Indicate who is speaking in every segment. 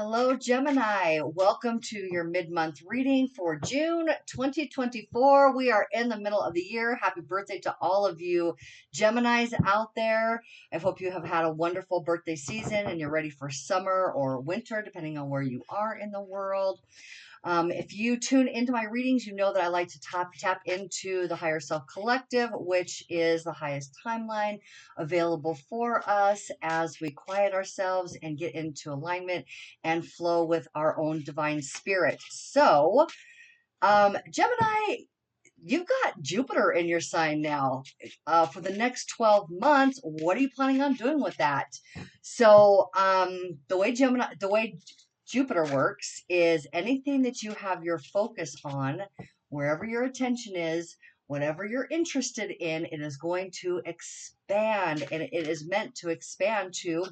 Speaker 1: Hello, Gemini. Welcome to your mid-month reading for June 2024. We are in the middle of the year. Happy birthday to all of you Geminis out there. I hope you have had a wonderful birthday season and you're ready for summer or winter, depending on where you are in the world. If you tune into my readings, you know that I like to tap into the Higher Self Collective, which is the highest timeline available for us as we quiet ourselves and get into alignment and flow with our own divine spirit. So, Gemini, you've got Jupiter in your sign now for the next 12 months. What are you planning on doing with that? So, the way Jupiter works is anything that you have your focus on, wherever your attention is, whatever you're interested in, it is going to expand, and it is meant to expand to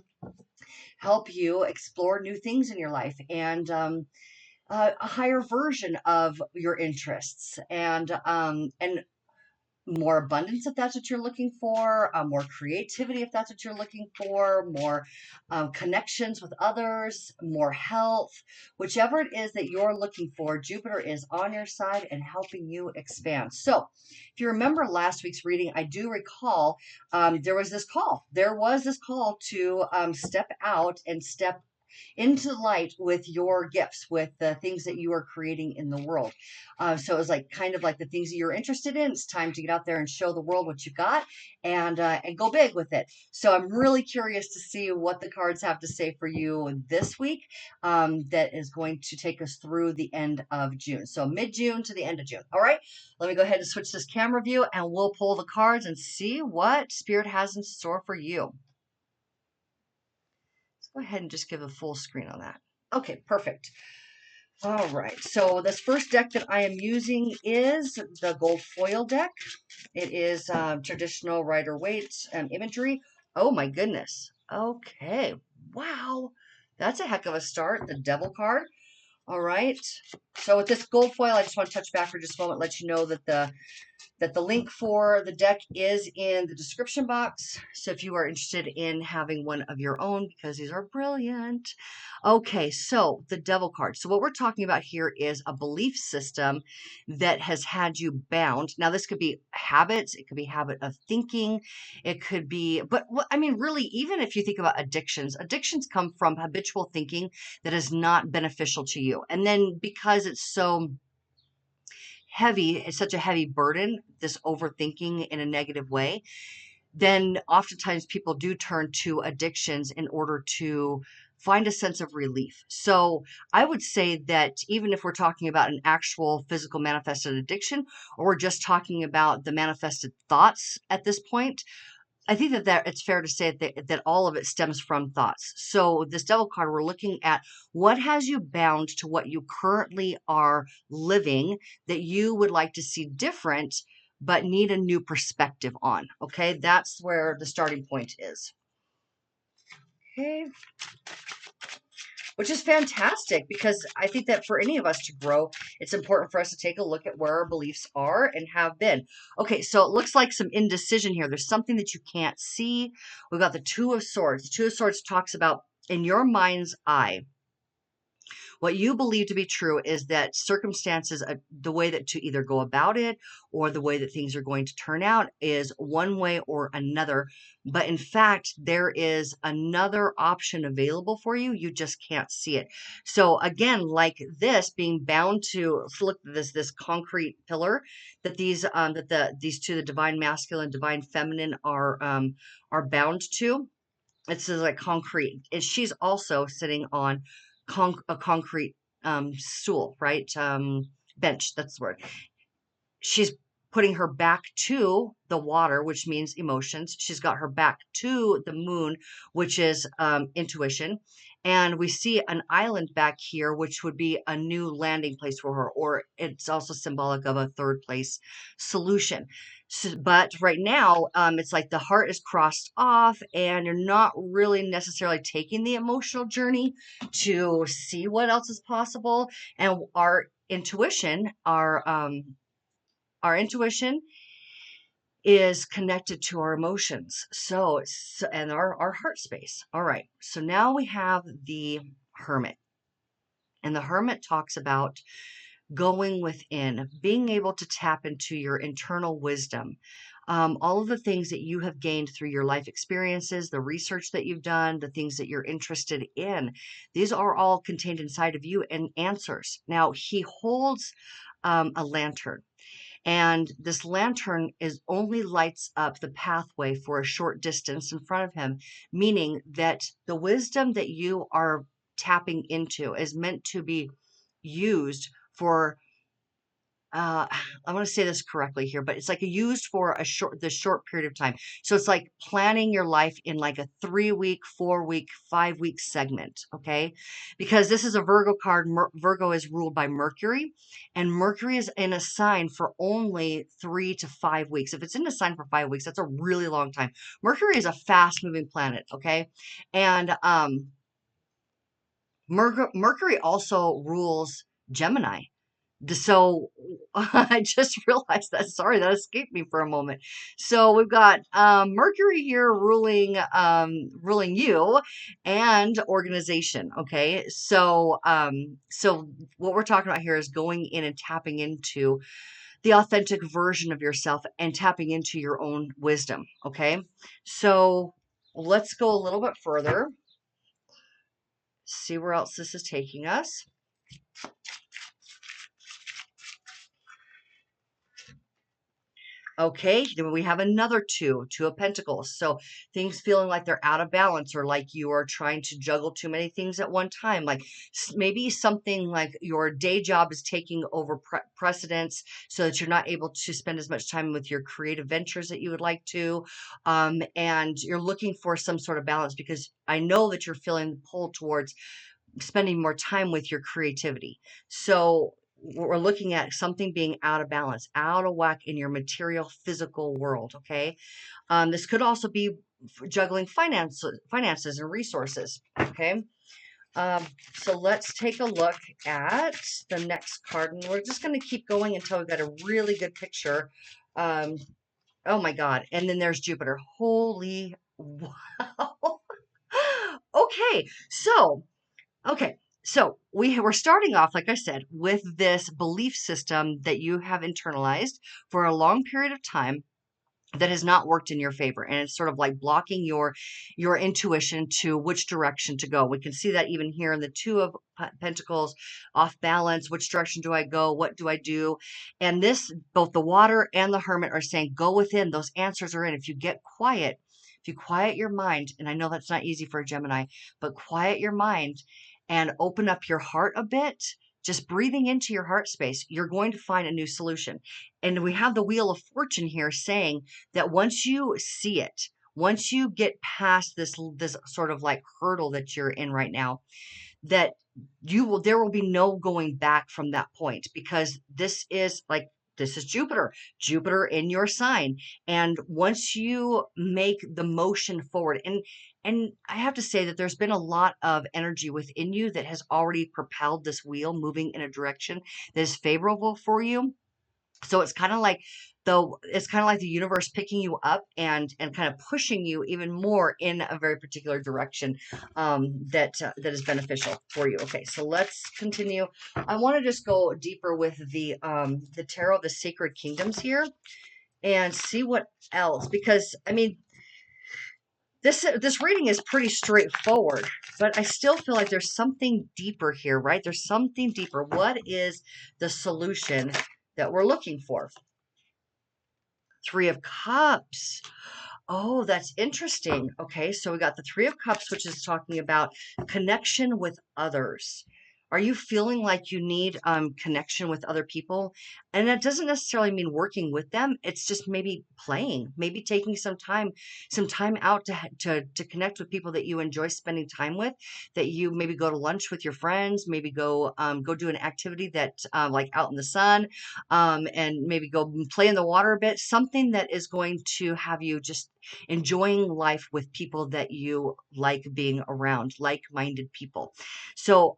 Speaker 1: help you explore new things in your life and a higher version of your interests and more abundance if that's what you're looking for, more creativity if that's what you're looking for, more connections with others, more health, whichever it is that you're looking for. Jupiter is on your side and helping you expand. So if you remember last week's reading, I do recall there was this call to step out and step into light with your gifts, with the things that you are creating in the world. So it was like kind of like the things that you're interested in. It's time to get out there and show the world what you got and go big with it. So I'm really curious to see what the cards have to say for you this week. That is going to take us through the end of June. So mid-June to the end of June. All right, let me go ahead and switch this camera view and we'll pull the cards and see what Spirit has in store for you. Go ahead and just give a full screen on that. Okay, perfect. All right, so this first deck that I am using is the gold foil deck. It is traditional Rider-Waite imagery. Oh my goodness. Okay, wow. That's a heck of a start. The Devil card. All right. So with this gold foil, I just want to touch back for just a moment, let you know that the link for the deck is in the description box. So if you are interested in having one of your own, because these are brilliant. Okay, so the Devil card. So what we're talking about here is a belief system that has had you bound. Now, this could be habits. It could be habit of thinking. It could be, but I mean, really, even if you think about addictions come from habitual thinking that is not beneficial to you. And then because it's so heavy, it's such a heavy burden, this overthinking in a negative way, then oftentimes people do turn to addictions in order to find a sense of relief. So I would say that even if we're talking about an actual physical manifested addiction, or we're just talking about the manifested thoughts at this point, I think that it's fair to say that all of it stems from thoughts. So this Devil card, we're looking at what has you bound to what you currently are living that you would like to see different, but need a new perspective on. Okay, that's where the starting point is. Okay. Which is fantastic because I think that for any of us to grow, it's important for us to take a look at where our beliefs are and have been. Okay, so it looks like some indecision here. There's something that you can't see. We've got the Two of Swords. The Two of Swords talks about in your mind's eye. What you believe to be true is that circumstances, the way that to either go about it or the way that things are going to turn out is one way or another. But in fact, there is another option available for you. You just can't see it. So again, like this being bound to look at this concrete pillar that these two, the divine masculine, divine feminine, are bound to. It's like concrete. And she's also sitting on a concrete stool, right? Bench, that's the word. She's putting her back to the water, which means emotions. She's got her back to the moon, which is intuition. And we see an island back here, which would be a new landing place for her, or it's also symbolic of a third place solution. So, but right now, it's like the heart is crossed off, and you're not really necessarily taking the emotional journey to see what else is possible. And our intuition is connected to our emotions. So and our heart space. All right. So now we have the Hermit. And the Hermit talks about going within, being able to tap into your internal wisdom. All of the things that you have gained through your life experiences, the research that you've done, the things that you're interested in, these are all contained inside of you and answers. Now, he holds a lantern. And this lantern is only lights up the pathway for a short distance in front of him, meaning that the wisdom that you are tapping into is meant to be used for I want to say this correctly here, but it's like used for the short period of time. So it's like planning your life in like a 3 week, 4 week, 5 week segment. Okay. Because this is a Virgo card. Virgo is ruled by Mercury, and Mercury is in a sign for only 3 to 5 weeks. If it's in a sign for 5 weeks, that's a really long time. Mercury is a fast moving planet. Okay. And, Mercury also rules Gemini. So I just realized that. Sorry, that escaped me for a moment. So we've got Mercury here ruling you and organization. Okay, so what we're talking about here is going in and tapping into the authentic version of yourself and tapping into your own wisdom. Okay, so let's go a little bit further. See where else this is taking us. Okay, then we have another two of Pentacles. So things feeling like they're out of balance, or like you are trying to juggle too many things at one time. Like maybe something like your day job is taking over precedence, so that you're not able to spend as much time with your creative ventures that you would like to. And you're looking for some sort of balance, because I know that you're feeling the pull towards spending more time with your creativity. So we're looking at something being out of balance, out of whack in your material physical world. Okay. This could also be juggling finances and resources. Okay. So let's take a look at the next card, and we're just going to keep going until we've got a really good picture. Oh my God. And then there's Jupiter. Holy wow. Okay. So we're starting off, like I said, with this belief system that you have internalized for a long period of time that has not worked in your favor, and it's sort of like blocking your intuition to which direction to go. We can see that even here in the Two of Pentacles, off balance. Which direction do I go? What do I do? And this, both the Water and the Hermit are saying, go within. Those answers are in. If you get quiet, if you quiet your mind, and I know that's not easy for a Gemini, but quiet your mind and open up your heart a bit, just breathing into your heart space, you're going to find a new solution. And we have the Wheel of Fortune here saying that once you see it, once you get past this sort of like hurdle that you're in right now, that there will be no going back from that point, because this is Jupiter in your sign. And once you make the motion forward, and I have to say that there's been a lot of energy within you that has already propelled this wheel moving in a direction that is favorable for you. So it's kind of like the universe picking you up and kind of pushing you even more in a very particular direction, that is beneficial for you. Okay, so let's continue. I want to just go deeper with the tarot of the Sacred Kingdoms here and see what else, because I mean, this reading is pretty straightforward, but I still feel like there's something deeper here, right? There's something deeper. What is the solution that we're looking for? Three of Cups. Oh, that's interesting. Okay, so we got the Three of Cups, which is talking about connection with others. Are you feeling like you need connection with other people? And that doesn't necessarily mean working with them. It's just maybe playing, maybe taking some time out to connect with people that you enjoy spending time with. That you maybe go to lunch with your friends, maybe go do an activity that like out in the sun, and maybe go play in the water a bit. Something that is going to have you just enjoying life with people that you like being around, like-minded people. So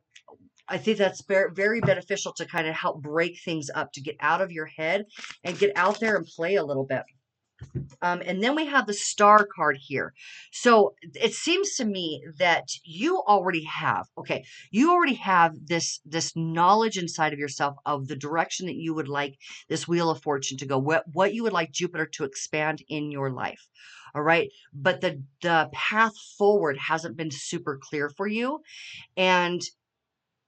Speaker 1: I think that's very, very beneficial to kind of help break things up, to get out of your head and get out there and play a little bit. And then we have the star card here. So it seems to me that you already have, okay, you already have this knowledge inside of yourself of the direction that you would like this wheel of fortune to go, what you would like Jupiter to expand in your life. All right. But the path forward hasn't been super clear for you. And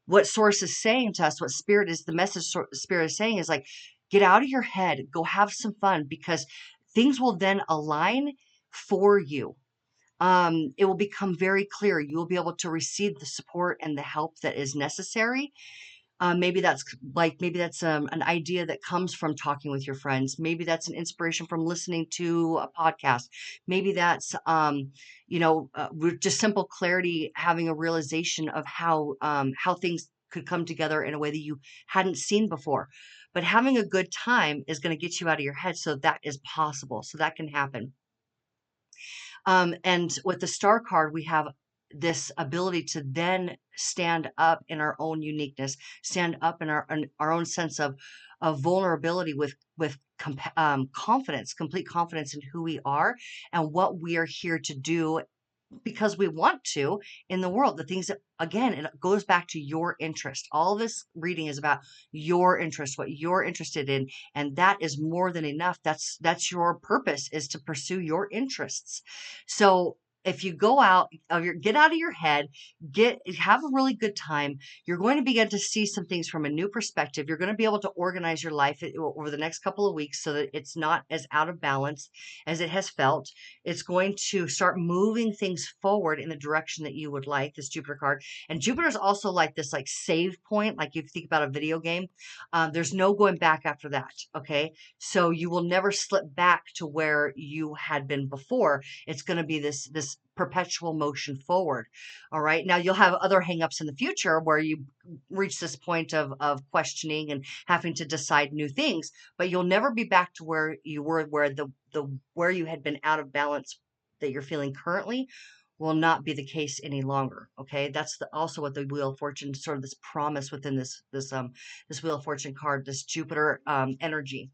Speaker 1: what source is saying to us, what spirit is the message spirit is saying is like, get out of your head, go have some fun, because things will then align for you. It will become very clear. You will be able to receive the support and the help that is necessary. Maybe that's an idea that comes from talking with your friends. Maybe that's an inspiration from listening to a podcast. Maybe that's with just simple clarity, having a realization of how things could come together in a way that you hadn't seen before. But having a good time is going to get you out of your head, so that is possible. So that can happen. And with the star card, we have this ability to then stand up in our own uniqueness, stand up in our own sense of vulnerability with confidence, complete confidence in who we are and what we are here to do because we want to in the world. The things that, again, it goes back to your interest. All this reading is about your interest, what you're interested in, and that is more than enough. That's your purpose, is to pursue your interests. So if you go out of get out of your head, have a really good time, you're going to begin to see some things from a new perspective. You're going to be able to organize your life over the next couple of weeks so that it's not as out of balance as it has felt. It's going to start moving things forward in the direction that you would like, this Jupiter card. And Jupiter is also like this like save point, like if you think about a video game. There's no going back after that. Okay. So you will never slip back to where you had been before. It's going to be this perpetual motion forward. All right. Now you'll have other hangups in the future where you reach this point of questioning and having to decide new things, but you'll never be back to where you were, where where you had been out of balance that you're feeling currently will not be the case any longer. Okay. That's also what the Wheel of Fortune, sort of this promise within this Wheel of Fortune card, this Jupiter energy.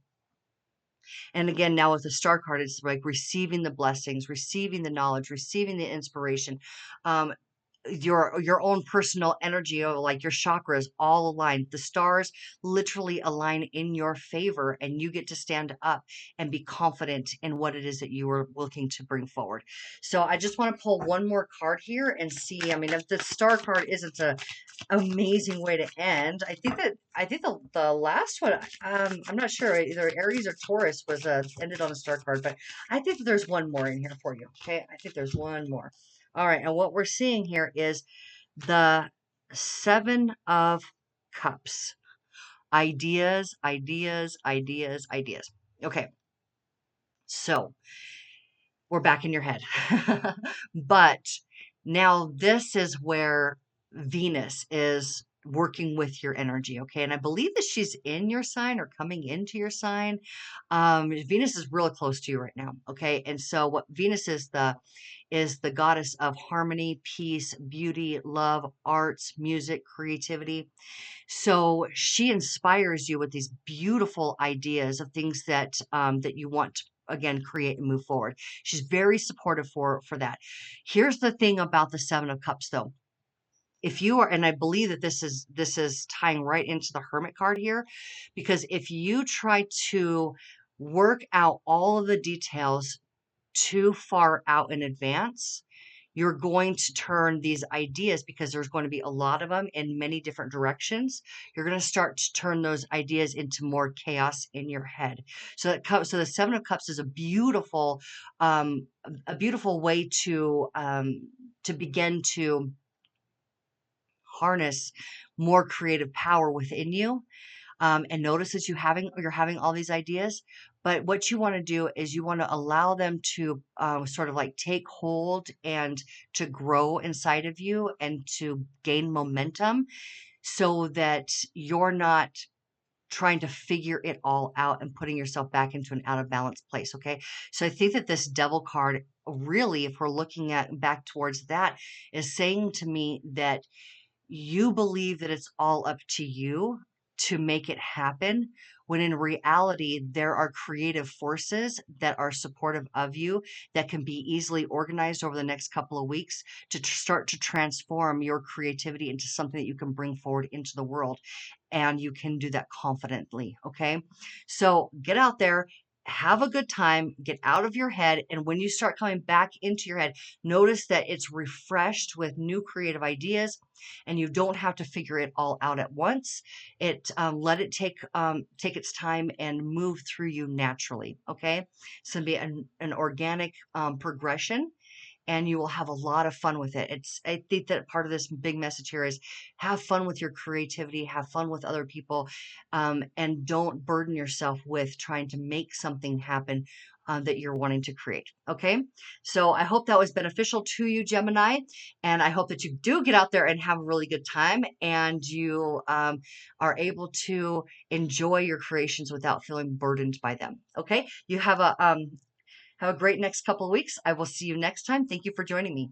Speaker 1: And again, now with the star card, it's like receiving the blessings, receiving the knowledge, receiving the inspiration. Um, your own personal energy, or like your chakras all aligned. The stars literally align in your favor, and you get to stand up and be confident in what it is that you are looking to bring forward. So I just want to pull one more card here and see. I mean, if the star card isn't a amazing way to end. I think the last one, I'm not sure, either Aries or Taurus was ended on a star card, but I think that there's one more in here for you. Okay, I think there's one more. All right, and what we're seeing here is the Seven of Cups. Ideas, ideas, ideas, ideas. Okay, so we're back in your head. But now this is where Venus is working with your energy, okay? And I believe that she's in your sign or coming into your sign. Venus is really close to you right now, okay? And so what Venus is the goddess of harmony, peace, beauty, love, arts, music, creativity. So she inspires you with these beautiful ideas of things that you want to, again, create and move forward. She's very supportive for that. Here's the thing about the Seven of Cups, though. If you are, and I believe that this is tying right into the Hermit card here, because if you try to work out all of the details too far out in advance, you're going to turn these ideas, because there's going to be a lot of them in many different directions. You're going to start to turn those ideas into more chaos in your head. So the Seven of Cups is a beautiful way to begin to harness more creative power within you. And notice that you're having all these ideas, but what you want to do is you want to allow them to sort of like take hold and to grow inside of you and to gain momentum, so that you're not trying to figure it all out and putting yourself back into an out of balance place. Okay. So I think that this Devil card, really, if we're looking at back towards that, is saying to me that you believe that it's all up to you to make it happen, when in reality, there are creative forces that are supportive of you that can be easily organized over the next couple of weeks to start to transform your creativity into something that you can bring forward into the world. And you can do that confidently. Okay. So get out there, have a good time, get out of your head. And when you start coming back into your head, notice that it's refreshed with new creative ideas and you don't have to figure it all out at once. Let it take its time and move through you naturally. Okay. It's going to be an organic progression, and you will have a lot of fun with it. I think that part of this big message here is have fun with your creativity, have fun with other people, and don't burden yourself with trying to make something happen that you're wanting to create. Okay. So I hope that was beneficial to you, Gemini. And I hope that you do get out there and have a really good time, and you are able to enjoy your creations without feeling burdened by them. Okay. You have a great next couple of weeks. I will see you next time. Thank you for joining me.